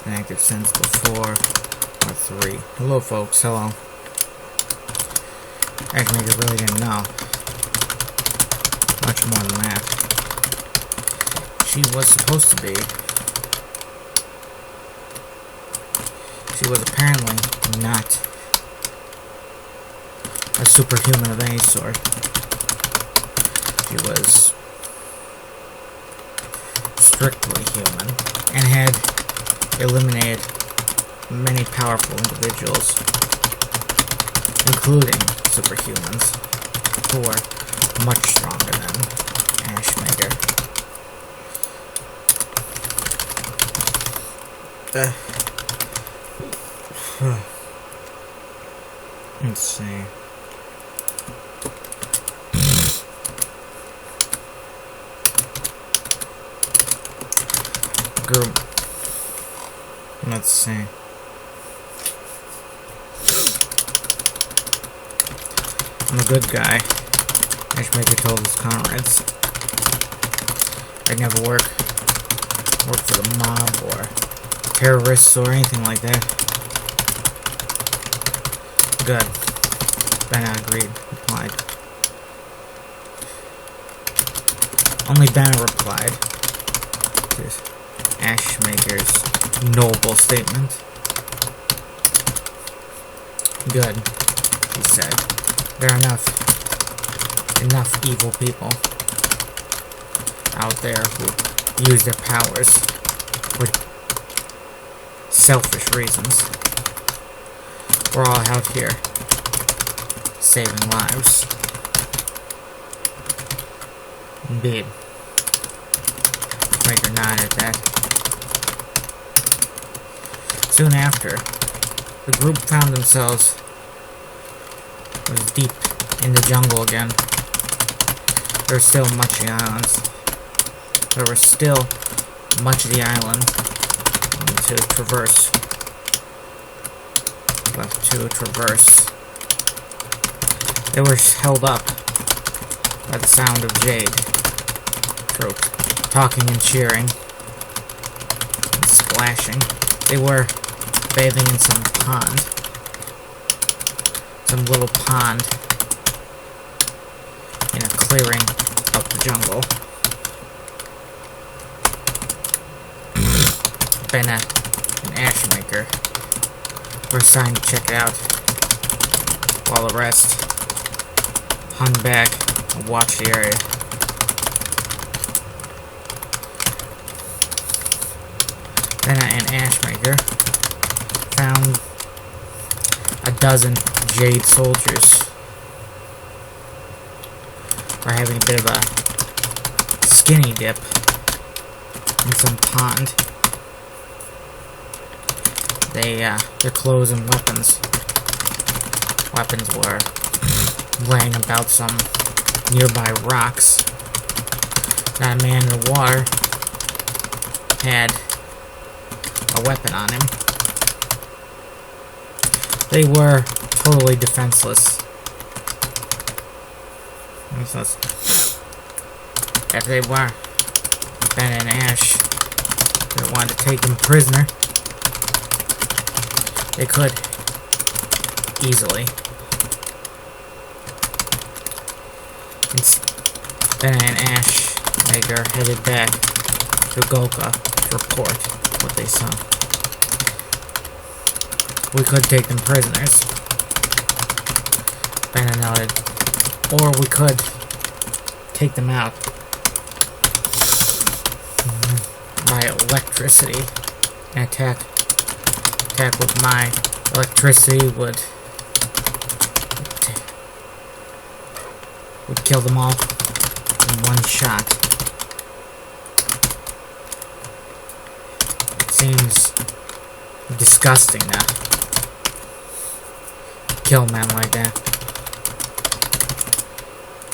been active since before or 3. Hello folks, hello. Ashmaker really didn't know much more than that. She was supposed to be. She was apparently not a superhuman of any sort. She was strictly human and had eliminated many powerful individuals, including superhumans, who were much stronger than Ashmaker. Let's see. Group. Let's see. I'm a good guy. Ashmaker told his comrades. I'd never work for the mob or terrorists or anything like that. Good. Benna agreed, replied. Only Benna replied to Ashmaker's noble statement. Good, he said. There are enough evil people out there who use their powers for selfish reasons. We're all out here saving lives. Indeed. Ashmaker nodded at that. Soon after, the group found themselves deep in the jungle again. There were still much of the islands. There was still much of the island to traverse. They were held up by the sound of Jade Trope talking and cheering and splashing. They were bathing in some pond. Some little pond in a clearing out the jungle. Benna and Ashmaker were assigned to check it out, while the rest hung back and watched the area. Benna and Ashmaker found a dozen Jade soldiers were having a bit of a skinny dip in some pond. Their clothes and weapons were laying about some nearby rocks. Not a man in the water had a weapon on him. They were totally defenseless. If they were, Ben and Ash, they wanted to take them prisoner. They could easily. Ben and Ashmaker headed back to Golka to report what they saw. We could take them prisoners, Benna noted, or we could take them out by electricity and attack with my electricity would kill them all in one shot. It seems disgusting to kill men like that.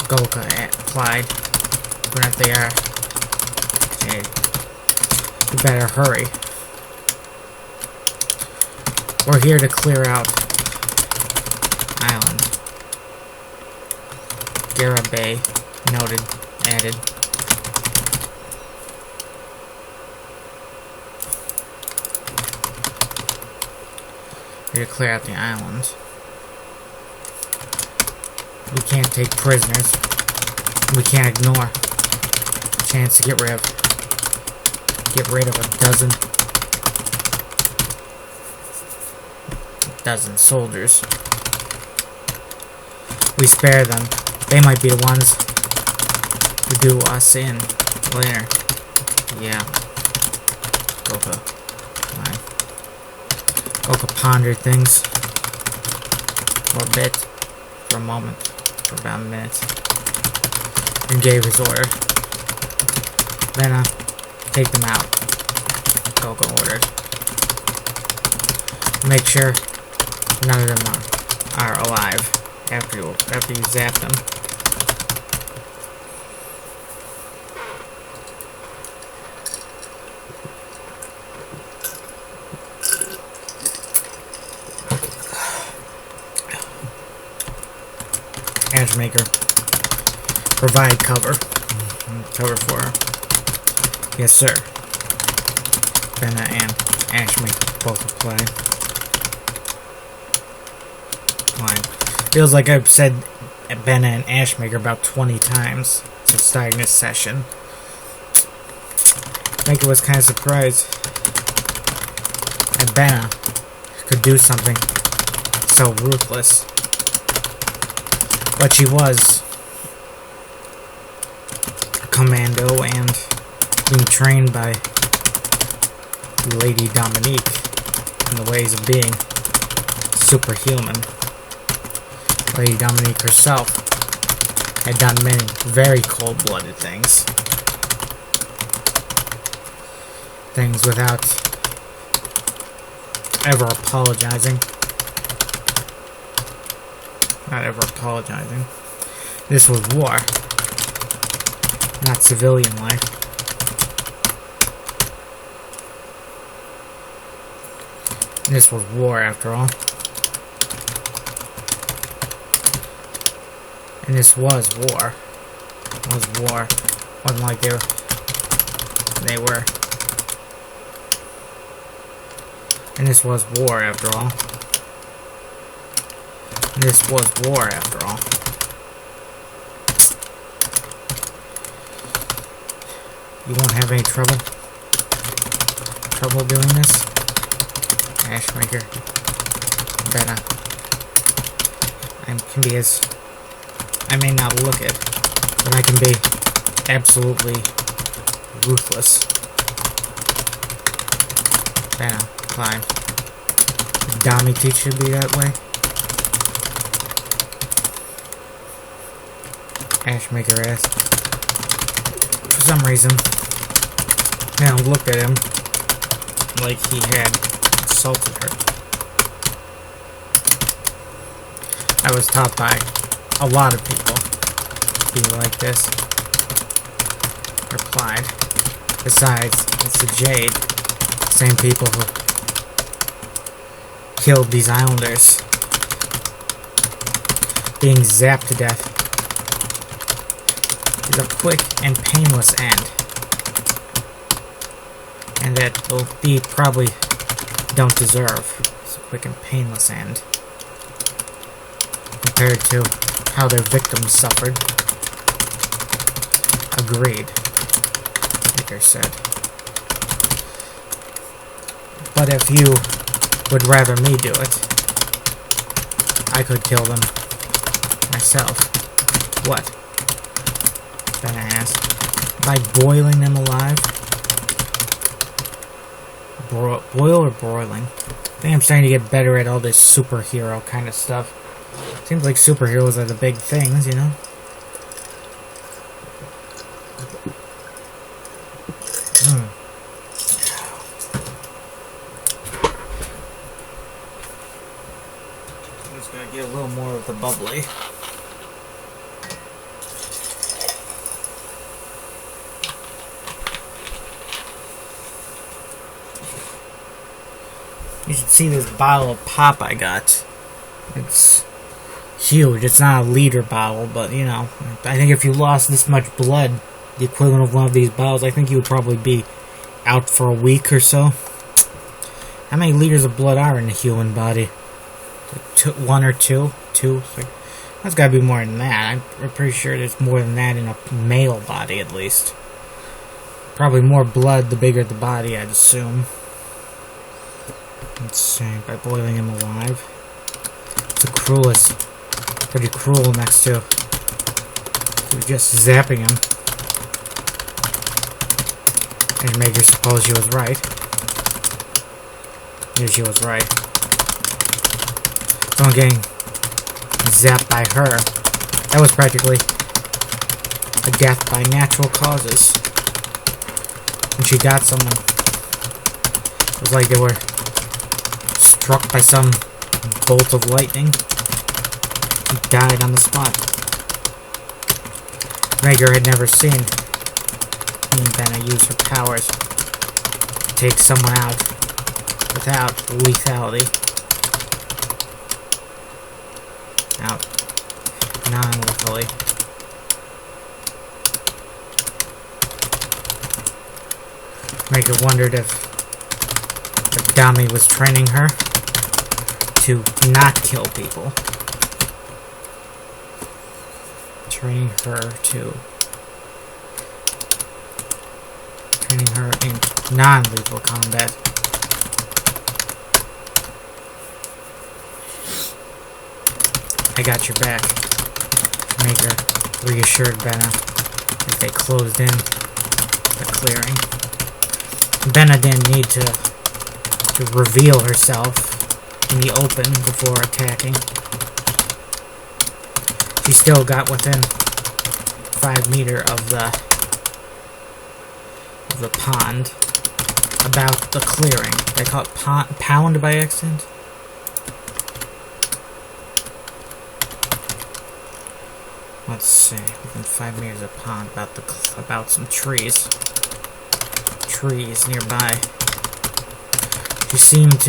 Golka replied, but if they are, you better hurry. We're here to clear out island. Garabay added. We need to clear out the island. We can't take prisoners. We can't ignore a chance to get rid of a dozen soldiers. We spare them. They might be the ones who do us in later. Yeah. Goka. Fine. Goka pondered things for a bit, for a moment, for about a minute, and gave his order. Then, take them out. Goka ordered. Make sure none of them are alive after you zap them. Ashmaker, provide cover. Cover for her. Yes, sir. Benna and Ashmaker both apply. Fine. Feels like I've said Benna and Ashmaker about 20 times since starting this session. Maker was kind of surprised that Benna could do something so ruthless. But she was a commando and being trained by Lady Dominique in the ways of being superhuman. Lady Dominique herself had done many very cold-blooded things. Things without ever apologizing. Not ever apologizing. This was war, not civilian life. This was war, after all. And this was war. It was war. Wasn't like they were. And this was war, after all. This was war, after all. You won't have any trouble doing this? Ashmaker. Benna. I may not look it, but I can be absolutely ruthless. Benna. Fine. Did Dami teach you to be that way? Ashmaker asked. For some reason, Now looked at him like he had insulted her. I was taught by a lot of people being like this. Replied. Besides, it's the Jade. Same people who killed these islanders. Being zapped to death is a quick and painless end. And that we probably don't deserve. It's a quick and painless end. Compared to how their victims suffered. Agreed. Baker said. But if you would rather me do it, I could kill them myself. What? Then I asked. By boiling them alive? Boil or broiling? I think I'm starting to get better at all this superhero kind of stuff. Seems like superheroes are the big things, you know? I'm just gonna get a little more of the bubbly. You should see this bottle of pop I got. It's huge. It's not a liter bottle, but, you know, I think if you lost this much blood, the equivalent of one of these bottles, I think you would probably be out for a week or so. How many liters of blood are in the human body? One or two? Two? Three? That's gotta be more than that. I'm pretty sure there's more than that in a male body, at least. Probably more blood the bigger the body, I'd assume. Let's see, by boiling him alive. It's the cruelest. Pretty cruel next to just zapping him. And made her suppose she was right. Yeah, she was right. Someone getting zapped by her. That was practically a death by natural causes. When she got someone, it was like they were struck by some bolt of lightning. He died on the spot. Rager had never seen Benna use her powers to take someone out without lethality. Out non-lethally. Rager wondered if Dami was training her to not kill people. Training her in non-lethal combat. I got your back. Maker reassured Benna as they closed in the clearing. Benna didn't need to reveal herself in the open before attacking. She still got within 5 meters of the pond, about the clearing. They call it pound by accident. Let's see, within 5 meters of pond, about some trees nearby. She seemed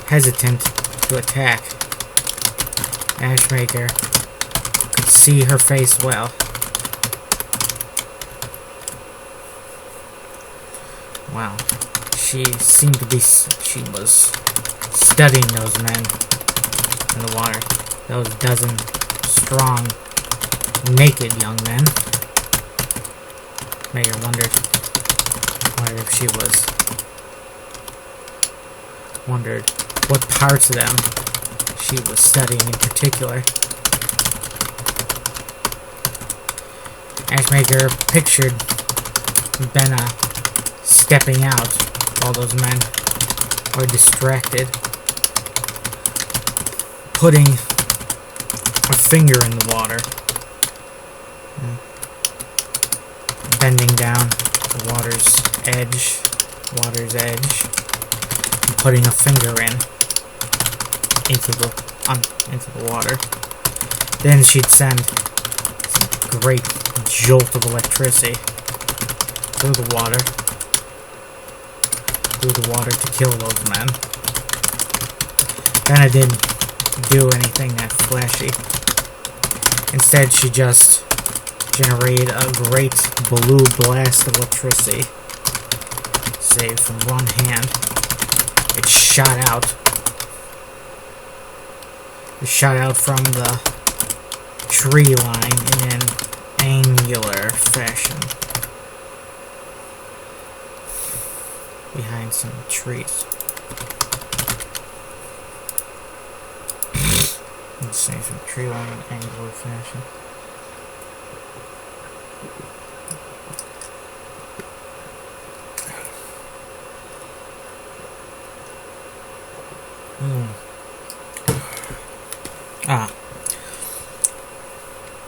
hesitant to attack. Ashmaker could see her face well. Wow, she seemed to be. She was studying those men in the water. Those dozen strong, naked young men. Mayer wondered if she was. Wondered what parts of them she was studying in particular. Ashmaker pictured Benna stepping out while those men were distracted, putting a finger in the water, bending down the water's edge, and putting a finger into the water. Then she'd send a great jolt of electricity through the water to kill those men. Benna didn't do anything that flashy. Instead, she just generated a great blue blast of electricity. Saved from one hand. It shot out from the tree line in an angular fashion. Behind some trees. Let's say some tree line in angular fashion.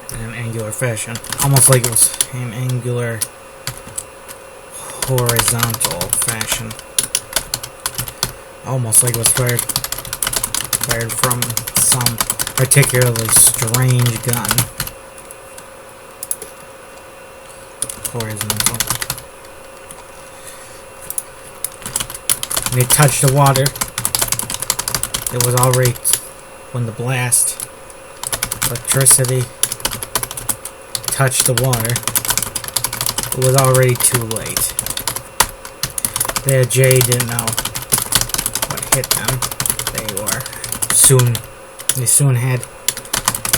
In an angular fashion. Almost like it was an angular horizontal fashion. Almost like it was fired from some particularly strange gun. Horizontal. When it touched the water, it was already, when the blast, electricity touched the water, it was already too late. Jay didn't know what hit them. They They soon had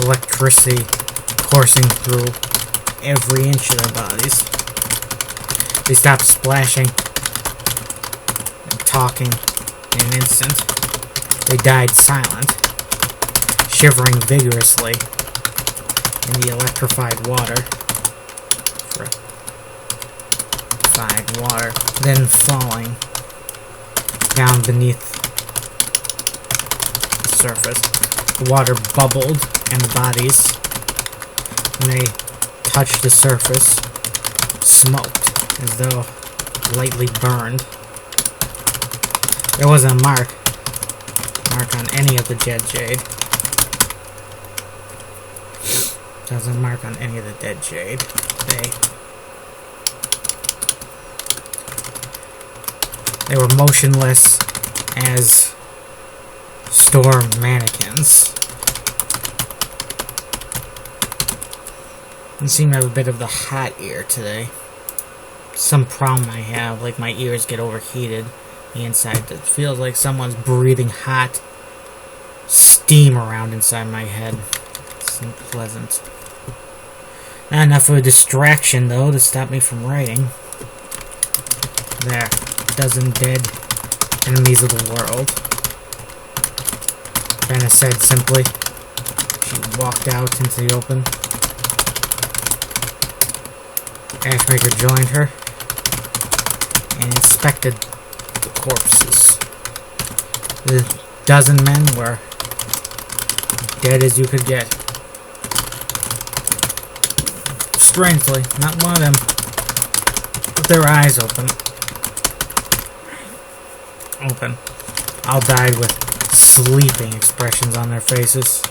electricity coursing through every inch of their bodies. They stopped splashing and talking in an instant. They died silent, shivering vigorously in the electrified water. Then falling down beneath the surface. The water bubbled, and the bodies, when they touched the surface, smoked as though lightly burned. There wasn't a mark on any of the dead Jade. There wasn't a mark on any of the dead Jade. They were motionless as store mannequins. I seem to have a bit of the hot ear today. Some problem I have, like my ears get overheated. The inside, it feels like someone's breathing hot steam around inside my head. It's unpleasant. Not enough of a distraction, though, to stop me from writing. There. Dozen dead enemies of the world. Benna said simply. She walked out into the open. Ashmaker joined her and inspected the corpses. The dozen men were dead as you could get. Strangely, not one of them with their eyes open. All died with sleeping expressions on their faces.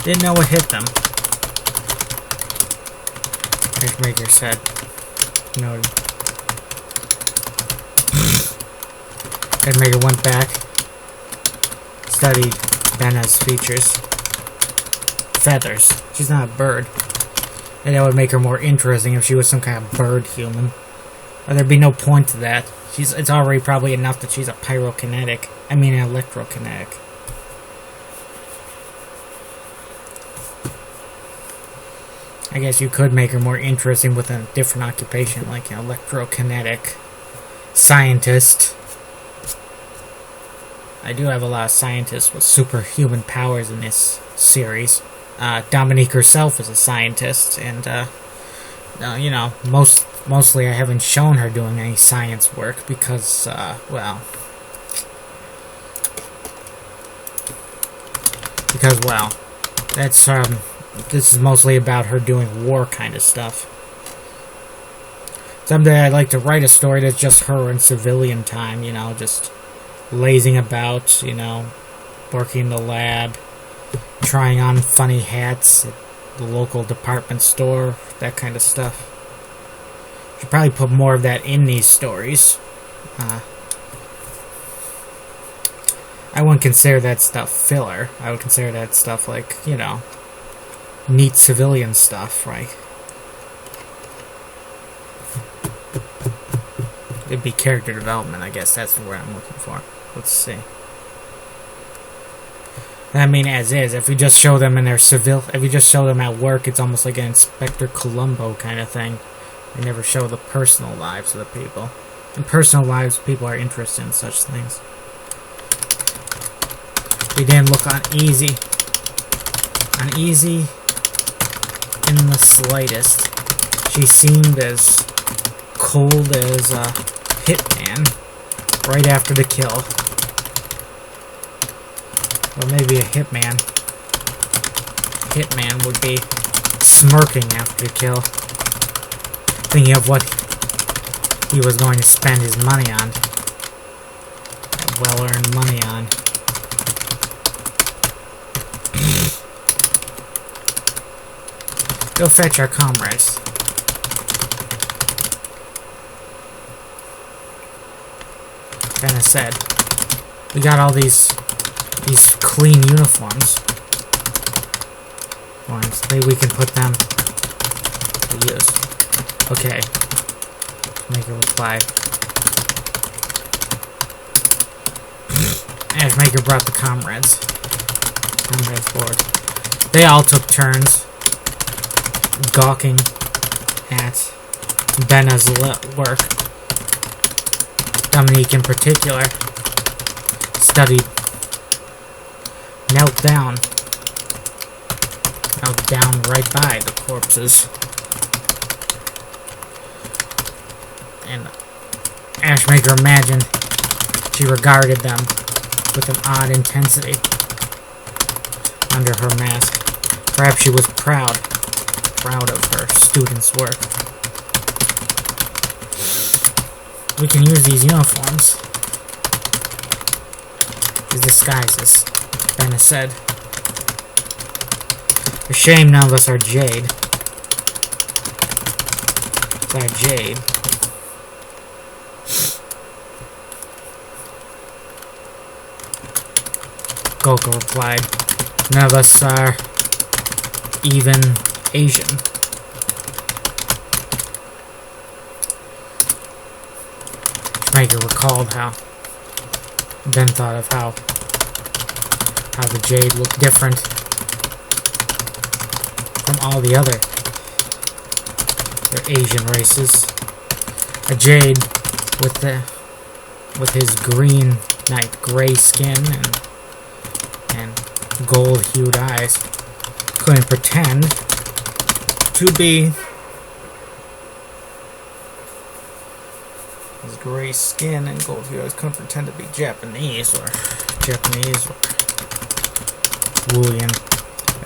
Didn't know what hit them. Ashmaker said. Noted. Ashmaker went back, studied Benna's features. Feathers. She's not a bird. And that would make her more interesting if she was some kind of bird human. Or there'd be no point to that. It's already probably enough that she's a pyrokinetic. I mean an electrokinetic. I guess you could make her more interesting with a different occupation, like an electrokinetic scientist. I do have a lot of scientists with superhuman powers in this series. Dominique herself is a scientist, and, you know, mostly I haven't shown her doing any science work because, well, that's, this is mostly about her doing war kind of stuff. Someday I'd like to write a story that's just her in civilian time, you know, just lazing about, you know, working in the lab, trying on funny hats at the local department store, that kind of stuff. Should probably put more of that in these stories. I wouldn't consider that stuff filler. I would consider that stuff like, you know, neat civilian stuff, right? It'd be character development, I guess. That's the word I'm looking for. Let's see. I mean, as is, if we just show them in their if we just show them at work, it's almost like an Inspector Columbo kind of thing. They never show the personal lives of the people. In personal lives, people are interested in such things. They didn't look uneasy in the slightest. She seemed as cold as a hitman right after the kill. Or maybe a hitman would be smirking after the kill, thinking of what he was going to spend his money on. That well-earned money on. Go fetch our comrades. Benna said, we got all these clean uniforms. Maybe we can put them to use. Okay, Ashmaker replied. Ashmaker brought the comrades forward. They all took turns gawking at Benna's work. Dominique, in particular, knelt down right by the corpses. And Ashmaker imagined she regarded them with an odd intensity under her mask. Perhaps she was proud of her students' work. We can use these uniforms, these disguises, Benna said. A shame none of us are Jade. Jade. Golka replied. None of us are even Asian. Schmager recalled how Ben thought of how the Jade looked different from all the other Asian races. A Jade with his green gray skin and gold-hued eyes couldn't pretend to be. His gray skin and gold-hued eyes couldn't pretend to be Japanese or Wulian.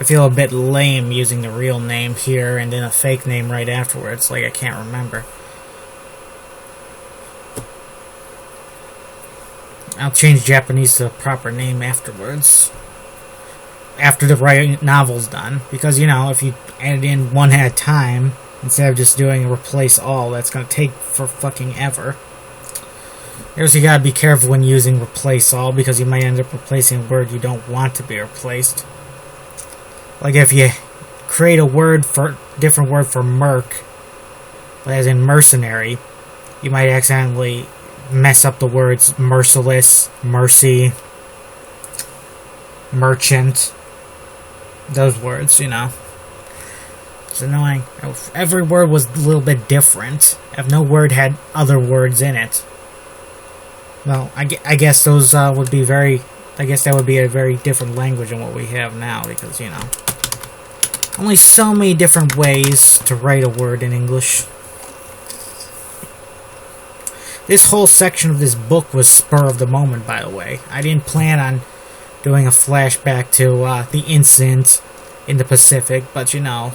I feel a bit lame using the real name here and then a fake name right afterwards, like I can't remember. I'll change Japanese to the proper name afterwards. After the right novel's done. Because, you know, if you add it in one at a time, instead of just doing a replace all, that's going to take for fucking ever. Also, you gotta be careful when using replace all, because you might end up replacing a word you don't want to be replaced. Like if you create a different word for merc, as in mercenary, you might accidentally mess up the words merciless, mercy, merchant. Those words, you know. It's annoying. If every word was a little bit different, if no word had other words in it, well, I guess those would be I guess that would be a very different language than what we have now, because, you know, only so many different ways to write a word in English. This whole section of this book was spur of the moment, by the way. I didn't plan on doing a flashback to the incident in the Pacific, but, you know,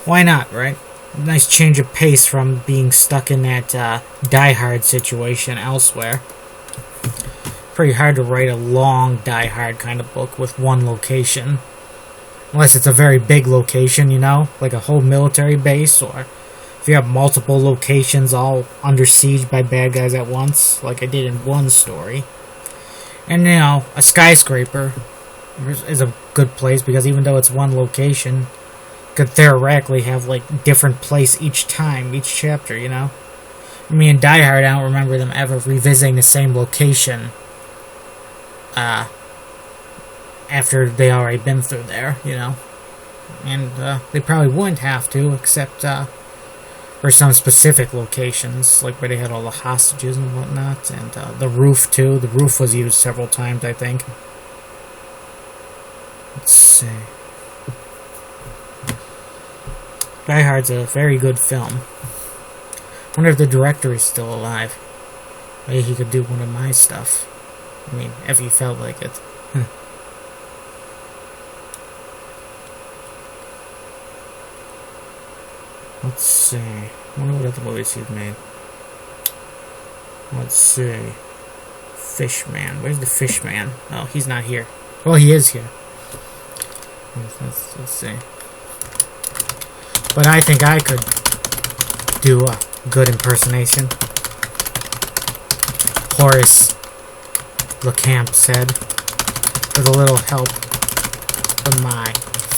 why not, right? Nice change of pace from being stuck in that Die Hard situation elsewhere. Pretty hard to write a long Die Hard kind of book with one location. Unless it's a very big location, you know? Like a whole military base, or if you have multiple locations all under siege by bad guys at once, like I did in one story. And, you know, a skyscraper is a good place, because even though it's one location, could theoretically have, like, different place each time, each chapter, you know? I mean, in Die Hard, I don't remember them ever revisiting the same location after they already been through there, you know? And they probably wouldn't have to, except for some specific locations, like where they had all the hostages and whatnot, and the roof, too. The roof was used several times, I think. Let's see. Die Hard's a very good film. I wonder if the director is still alive. Maybe he could do one of my stuff. I mean, if he felt like it. Let's see. I wonder what other movies he's made. Let's see. Fishman. Where's the Fishman? Oh, he's not here. Well, he is here. Let's see. But I think I could do a good impersonation. Horace LeCamp said, with a little help from my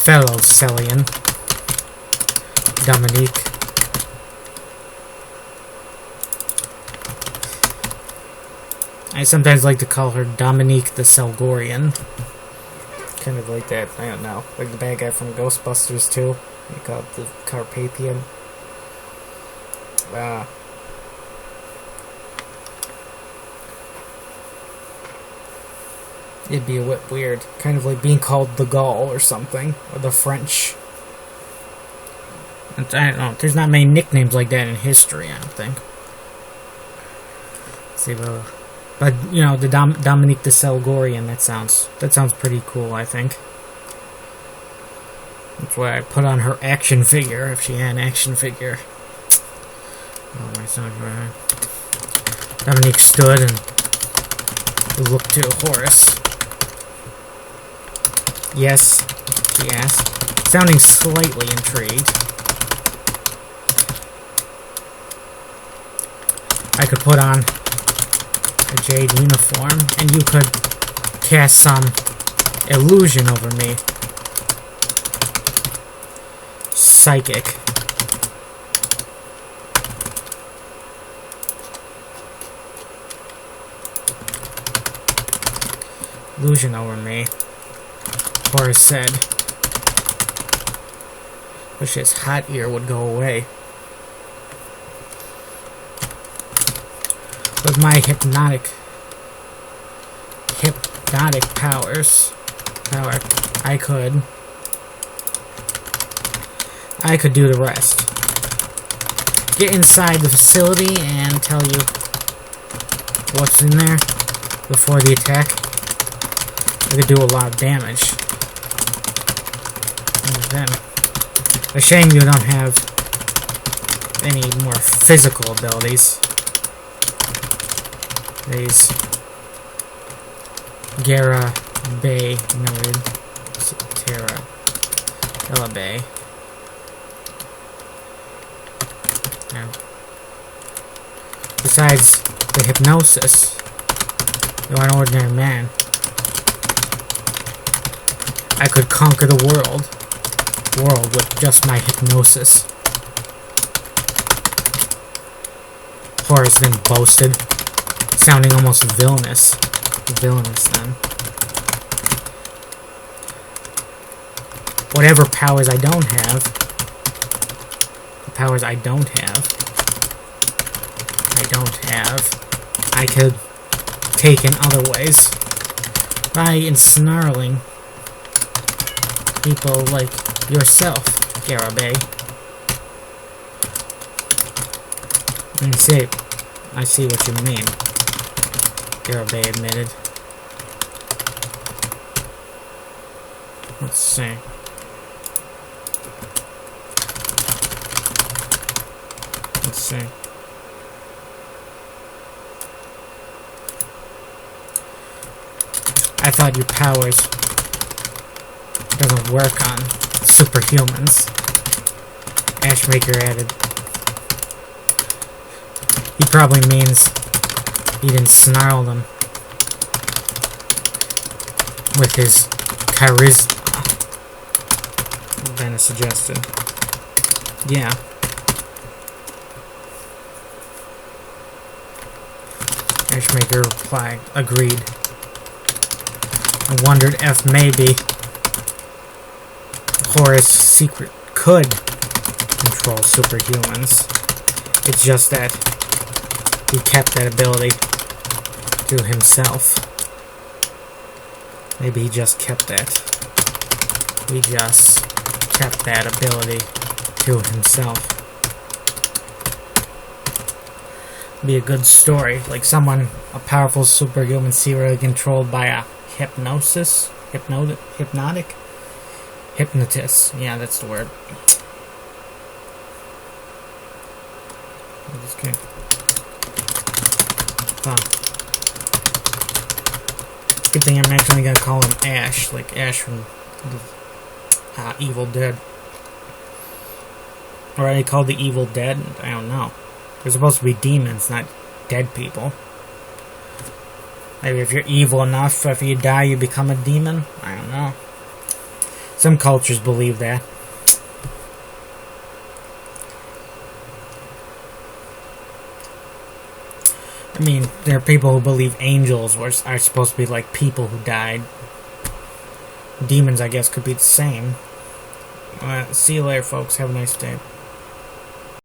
fellow Cellian, Dominique. I sometimes like to call her Dominique the Selgorian. Kind of like that, I don't know. Like the bad guy from Ghostbusters too. They call it the Carpathian. It'd be a bit weird. Kind of like being called the Gaul or something. Or the French. I don't know. There's not many nicknames like that in history, I don't think. Let's see, but you know, the Dominique the Selgorian, that sounds pretty cool, I think. That's why I put on her action figure, if she had an action figure. Oh, my son. Dominique stood and looked to Horace. Yes, she asked, sounding slightly intrigued. I could put on a jade uniform, and you could cast some illusion over me. Psychic. Illusion over me. Horace said. Wish his hot ear would go away. With my hypnotic power, I could do the rest. Get inside the facility and tell you what's in there before the attack. I could do a lot of damage. And then, a shame you don't have any more physical abilities. These Gara Bay noted Terra Ella Bay. Yeah. Besides the hypnosis, you're an ordinary man. I could conquer the world with just my hypnosis. Horace then boasted, sounding almost villainous. Villainous then. Whatever powers I don't have, I could take in other ways. By ensnarling people like yourself, Garabay. I see what you mean, Garabay admitted. Let's see. I thought your powers doesn't work on superhumans. Ashmaker added. He probably means he didn't snarl them with his charisma, Vanna suggested. Yeah. Ashmaker replied, agreed. I wondered if maybe Horace Secret could control superhumans. It's just that he kept that ability to himself. Maybe he just kept that. He just kept that ability to himself. Be a good story, like someone, a powerful superhuman secretly controlled by a hypnotist. Yeah, that's the word. Okay. Good thing I'm actually gonna call him Ash, like Ash from Evil Dead. Or are they called the Evil Dead? I don't know. They're supposed to be demons, not dead people. Maybe if you're evil enough, after you die, you become a demon? I don't know. Some cultures believe that. I mean, there are people who believe angels are supposed to be like people who died. Demons, I guess, could be the same. See you later, folks. Have a nice day.